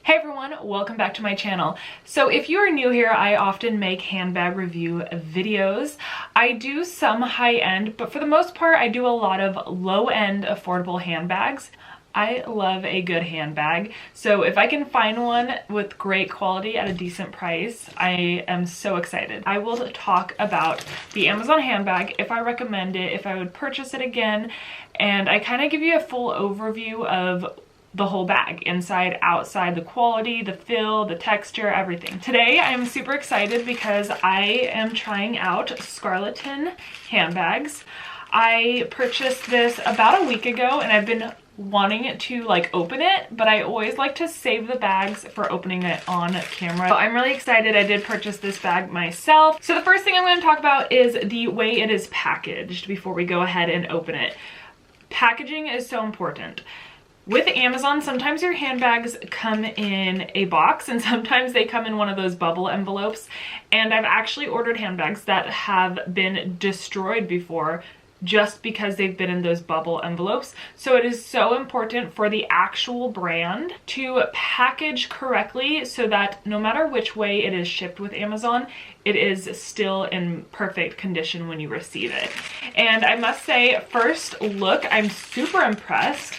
Hey everyone, welcome back to my channel. So if you are new here, I often make handbag review videos. I do some high-end, but for the most part, I do a lot of low-end affordable handbags. I love a good handbag, so if I can find one with great quality at a decent price, I am so excited. I will talk about the Amazon handbag, if I recommend it, if I would purchase it again, and I kind of give you a full overview of the whole bag, inside, outside, the quality, the feel, the texture, everything. Today I'm super excited because I am trying out Scarleton handbags. I purchased this about a week ago and I've been wanting to open it, but I always like to save the bags for opening it on camera. So I'm really excited. I did purchase this bag myself. So the first thing I'm going to talk about is the way it is packaged before we go ahead and open it. Packaging is so important. With Amazon, sometimes your handbags come in a box and sometimes they come in one of those bubble envelopes. And I've actually ordered handbags that have been destroyed before just because they've been in those bubble envelopes. So it is so important for the actual brand to package correctly so that no matter which way it is shipped with Amazon, it is still in perfect condition when you receive it. And I must say, first look, I'm super impressed.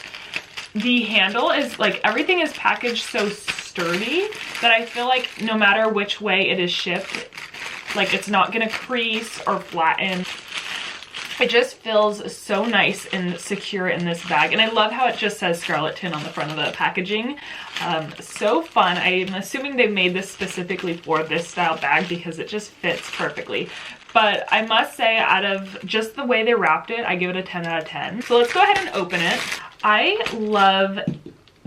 The handle is everything is packaged so sturdy that I feel like no matter which way it is shipped, it's not gonna crease or flatten. It just feels so nice and secure in this bag. And I love how it just says Scarleton on the front of the packaging. So fun. I'm assuming they made this specifically for this style bag because it just fits perfectly. But I must say, out of just the way they wrapped it, I give it a 10 out of 10. So let's go ahead and open it. I love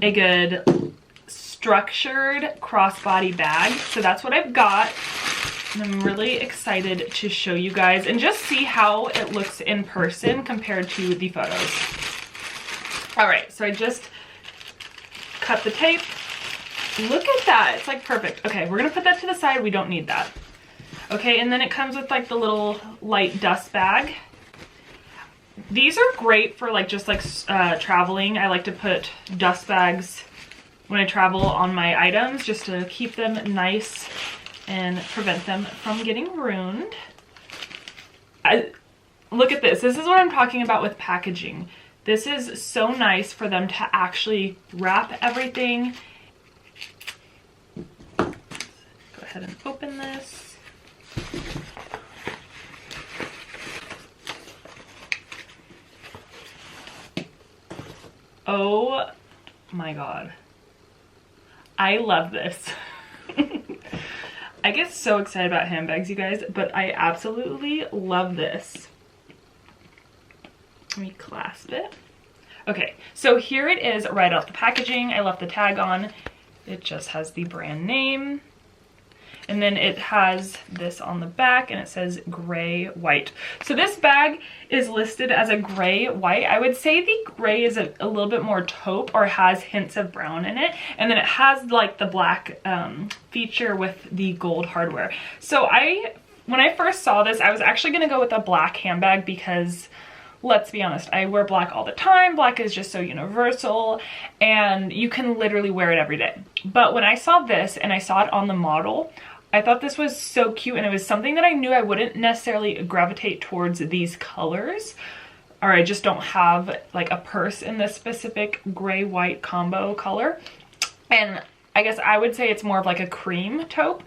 a good structured crossbody bag. So that's what I've got. And I'm really excited to show you guys and just see how it looks in person compared to the photos. All right, so I just cut the tape. Look at that, it's perfect. Okay, we're gonna put that to the side, we don't need that. Okay, and then it comes with the little light dust bag. These are great for traveling. I like to put dust bags when I travel on my items just to keep them nice and prevent them from getting ruined. Look at this. This is what I'm talking about with packaging. This is so nice for them to actually wrap everything. Go ahead and open this. Oh my God. I love this. I get so excited about handbags, you guys, but I absolutely love this. Let me clasp it. Okay, so here it is right off the packaging. I left the tag on. It just has the brand name. And then it has this on the back and it says gray white. So this bag is listed as a gray white. I would say the gray is a little bit more taupe or has hints of brown in it. And then it has the black feature with the gold hardware. So when I first saw this, I was actually gonna go with a black handbag because let's be honest, I wear black all the time. Black is just so universal and you can literally wear it every day. But when I saw this and I saw it on the model, I thought this was so cute and it was something that I knew I wouldn't necessarily gravitate towards these colors, or I just don't have a purse in this specific gray-white combo color. And I guess I would say it's more of a cream taupe,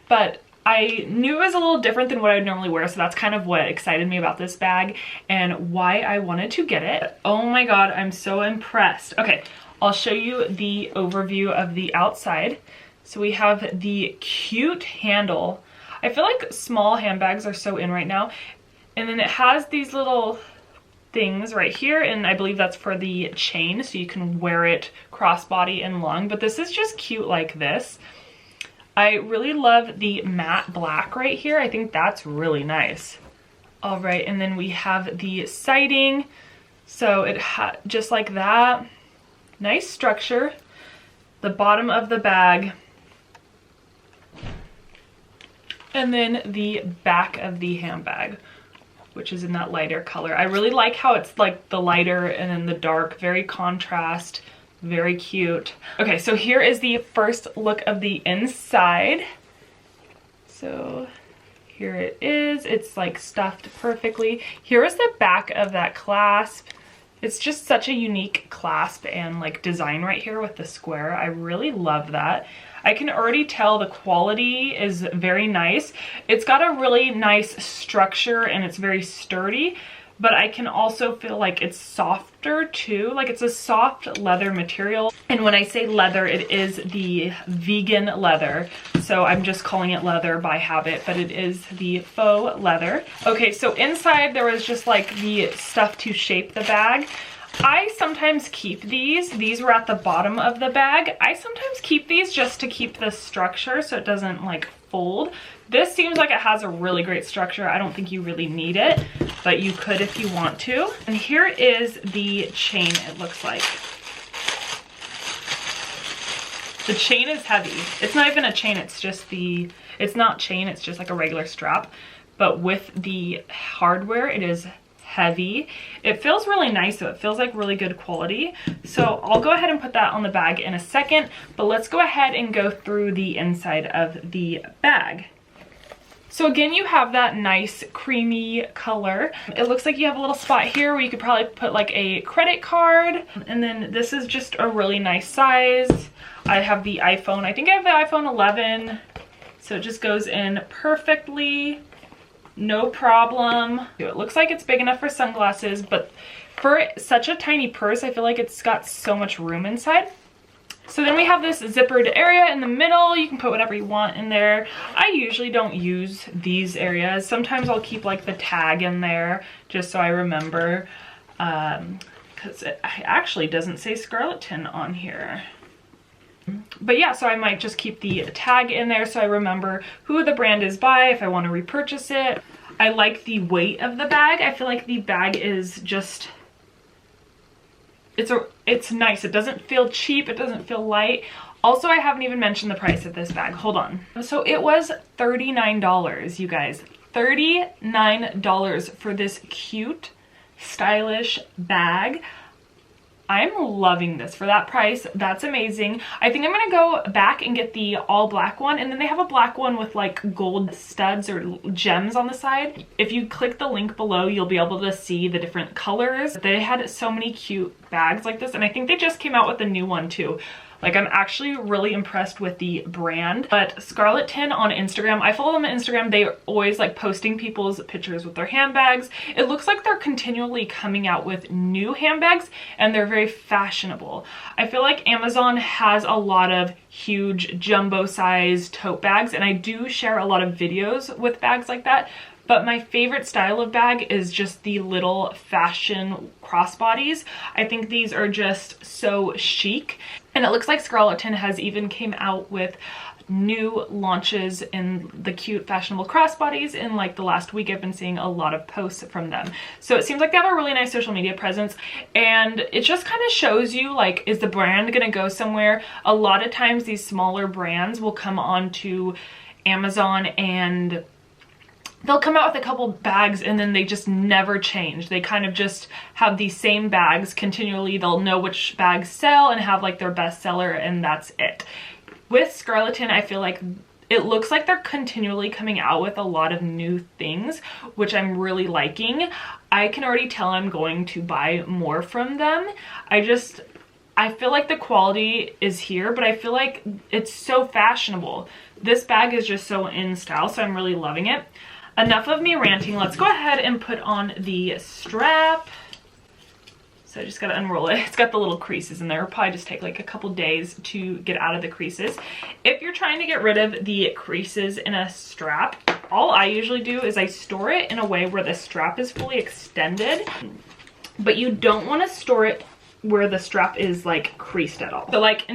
but I knew it was a little different than what I would normally wear, so that's kind of what excited me about this bag and why I wanted to get it. Oh my God, I'm so impressed. Okay, I'll show you the overview of the outside. So we have the cute handle. I feel like small handbags are so in right now. And then it has these little things right here, and I believe that's for the chain, so you can wear it crossbody and long, but this is just cute like this. I really love the matte black right here. I think that's really nice. All right, and then we have the siding. So it just like that. Nice structure. The bottom of the bag. And then the back of the handbag, which is in that lighter color. I really like how it's the lighter and then the dark, very contrast. Very cute. Okay, so here is the first look of the inside. So here it is. It's like stuffed perfectly. Here is the back of that clasp. It's just such a unique clasp and like design right here with the square. I really love that. I can already tell the quality is very nice. It's got a really nice structure and it's very sturdy, but I can also feel like it's softer too. Like it's a soft leather material. And when I say leather, it is the vegan leather. So I'm just calling it leather by habit, but it is the faux leather. Okay, so inside there was just like the stuff to shape the bag. I sometimes keep these. These were at the bottom of the bag. I sometimes keep these just to keep the structure so it doesn't like fold. This seems like it has a really great structure. I don't think you really need it, but you could if you want to. And here is the chain, it looks like. The chain is heavy. It's not even a chain, it's just it's not chain, it's just like a regular strap. But with the hardware, it is heavy. It feels really nice though. It feels like really good quality. So I'll go ahead and put that on the bag in a second, but let's go ahead and go through the inside of the bag. So again, you have that nice creamy color. It looks like you have a little spot here where you could probably put like a credit card. And then this is just a really nice size. I have the iPhone. I think I have the iPhone 11. So it just goes in perfectly. No problem. It looks like it's big enough for sunglasses, but for such a tiny purse, I feel like it's got so much room inside. So then we have this zippered area in the middle. You can put whatever you want in there. I usually don't use these areas. Sometimes I'll keep like the tag in there just so I remember, because it actually doesn't say Scarleton on here. But yeah, so I might just keep the tag in there so I remember who the brand is by if I want to repurchase it. I like the weight of the bag. I feel like the bag is just, it's nice. It doesn't feel cheap. It doesn't feel light. Also, I haven't even mentioned the price of this bag. Hold on. So it was $39, you guys. $39 for this cute, stylish bag. I'm loving this for that price. That's amazing. I think I'm gonna go back and get the all black one, and then they have a black one with like gold studs or gems on the side. If you click the link below, you'll be able to see the different colors. They had so many cute bags like this, and I think they just came out with a new one too. Like, I'm actually really impressed with the brand. But Scarleton on Instagram, I follow them on Instagram. They always like posting people's pictures with their handbags. It looks like they're continually coming out with new handbags, and they're very fashionable. I feel like Amazon has a lot of huge jumbo size tote bags, and I do share a lot of videos with bags like that. But my favorite style of bag is just the little fashion crossbodies. I think these are just so chic. And it looks like Scarleton has even came out with new launches in the cute fashionable crossbodies in like the last week. I've been seeing a lot of posts from them. So it seems like they have a really nice social media presence, and it just kind of shows you like, is the brand gonna go somewhere? A lot of times these smaller brands will come onto Amazon and they'll come out with a couple bags and then they just never change. They kind of just have these same bags continually. They'll know which bags sell and have like their best seller, and that's it. With Scarleton, I feel like it looks like they're continually coming out with a lot of new things, which I'm really liking. I can already tell I'm going to buy more from them. I feel like the quality is here, but I feel like it's so fashionable. This bag is just so in style, so I'm really loving it. Enough of me ranting. Let's go ahead and put on the strap. So I just gotta unroll it. It's got the little creases in there. It'll probably just take like a couple days to get out of the creases. If you're trying to get rid of the creases in a strap, all I usually do is I store it in a way where the strap is fully extended, but you don't want to store it where the strap is like creased at all. So like,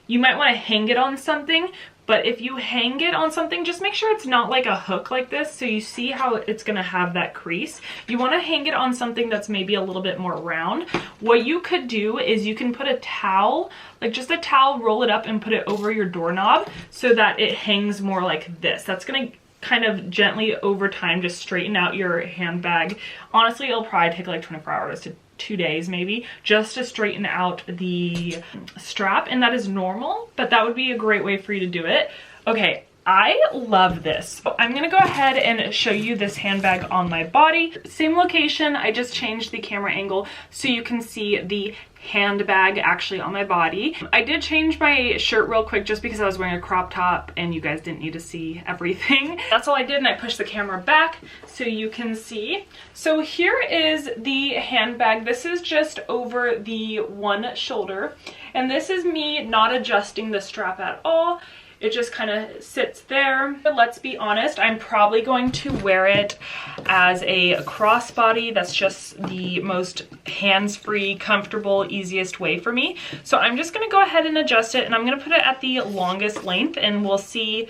you might want to hang it on something, but if you hang it on something, just make sure it's not like a hook like this, so you see how it's gonna have that crease. You wanna hang it on something that's maybe a little bit more round. What you could do is you can put a towel, like just a towel, roll it up and put it over your doorknob so that it hangs more like this. That's gonna kind of gently over time just straighten out your handbag. Honestly, it'll probably take like 24 hours to 2 days maybe, just to straighten out the strap, and that is normal, but that would be a great way for you to do it. Okay, I love this. So I'm gonna go ahead and show you this handbag on my body. Same location, I just changed the camera angle so you can see the handbag actually on my body. I did change my shirt real quick just because I was wearing a crop top and you guys didn't need to see everything. That's all I did, and I pushed the camera back so you can see. So here is the handbag. This is just over the one shoulder, and this is me not adjusting the strap at all. It just kind of sits there. But let's be honest, I'm probably going to wear it as a crossbody. That's just the most hands-free, comfortable, easiest way for me. So I'm just gonna go ahead and adjust it, and I'm gonna put it at the longest length, and we'll see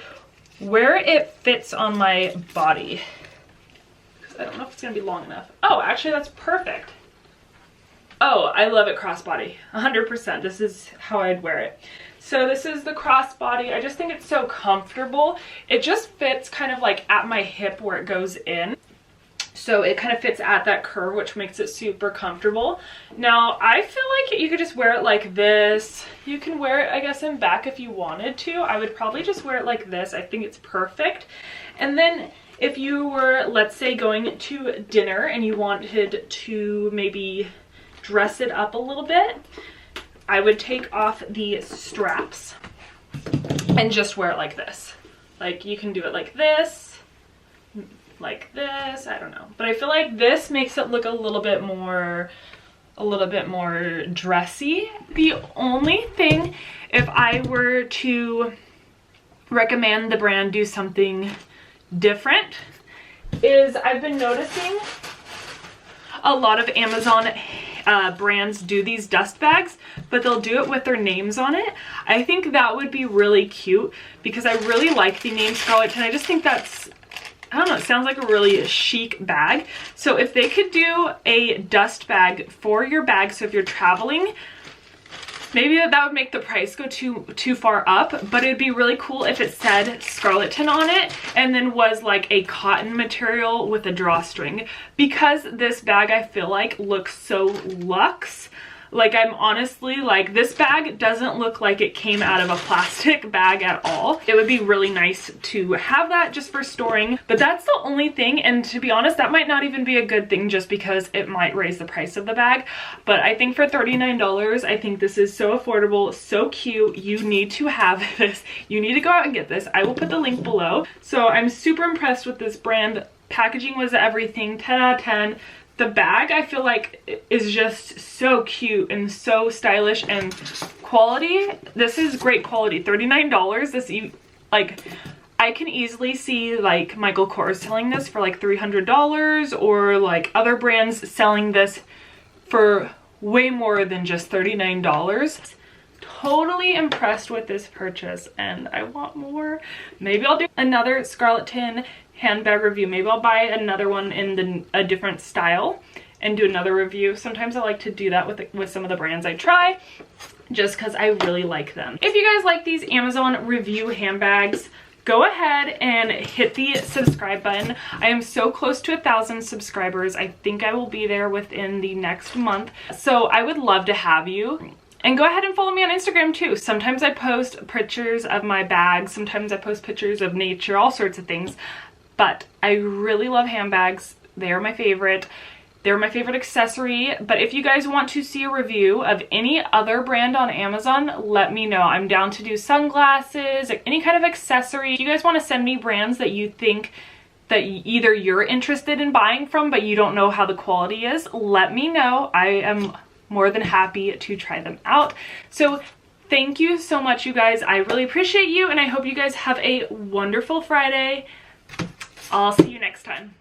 where it fits on my body. I don't know if it's gonna be long enough. Oh, actually that's perfect. Oh, I love it crossbody, 100%. This is how I'd wear it. So this is the crossbody. I just think it's so comfortable. It just fits kind of like at my hip where it goes in. So it kind of fits at that curve, which makes it super comfortable. Now, I feel like you could just wear it like this. You can wear it, I guess, in back if you wanted to. I would probably just wear it like this. I think it's perfect. And then if you were, let's say, going to dinner and you wanted to maybe dress it up a little bit, I would take off the straps and just wear it like this. Like, you can do it like this, I don't know. But I feel like this makes it look a little bit more dressy. The only thing, if I were to recommend the brand do something different, is I've been noticing a lot of Amazon brands do these dust bags, but they'll do it with their names on it. I think that would be really cute because I really like the name Scarleton. I just think that's, I don't know, it sounds like a really chic bag. So if they could do a dust bag for your bag, so if you're traveling, maybe that would make the price go too far up, but it'd be really cool if it said Scarleton on it and then was like a cotton material with a drawstring, because this bag I feel like looks so luxe. Like, I'm honestly like, this bag doesn't look like it came out of a plastic bag at all. It would be really nice to have that just for storing, but that's the only thing. And to be honest, that might not even be a good thing just because it might raise the price of the bag. But I think for $39, I think this is so affordable, so cute. You need to have this. You need to go out and get this. I will put the link below. So I'm super impressed with this brand. Packaging was everything, 10 out of 10. The bag, I feel like, is just so cute and so stylish, and quality. This is great quality. $39. This, like, I can easily see like Michael Kors selling this for like $300, or like other brands selling this for way more than just $39. Totally impressed with this purchase, and I want more. Maybe I'll do another Scarleton handbag review. Maybe I'll buy another one in a different style and do another review. Sometimes I like to do that with some of the brands I try, just because I really like them. If you guys like these Amazon review handbags, go ahead and hit the subscribe button. I am so close to 1,000 subscribers. I think I will be there within the next month. So I would love to have you. And go ahead and follow me on Instagram too. Sometimes I post pictures of my bags. Sometimes I post pictures of nature, all sorts of things. But I really love handbags. They are my favorite. They're my favorite accessory. But if you guys want to see a review of any other brand on Amazon, let me know. I'm down to do sunglasses, any kind of accessory. If you guys want to send me brands that you think that either you're interested in buying from but you don't know how the quality is, let me know. I am more than happy to try them out. So thank you so much, you guys. I really appreciate you, and I hope you guys have a wonderful Friday. I'll see you next time.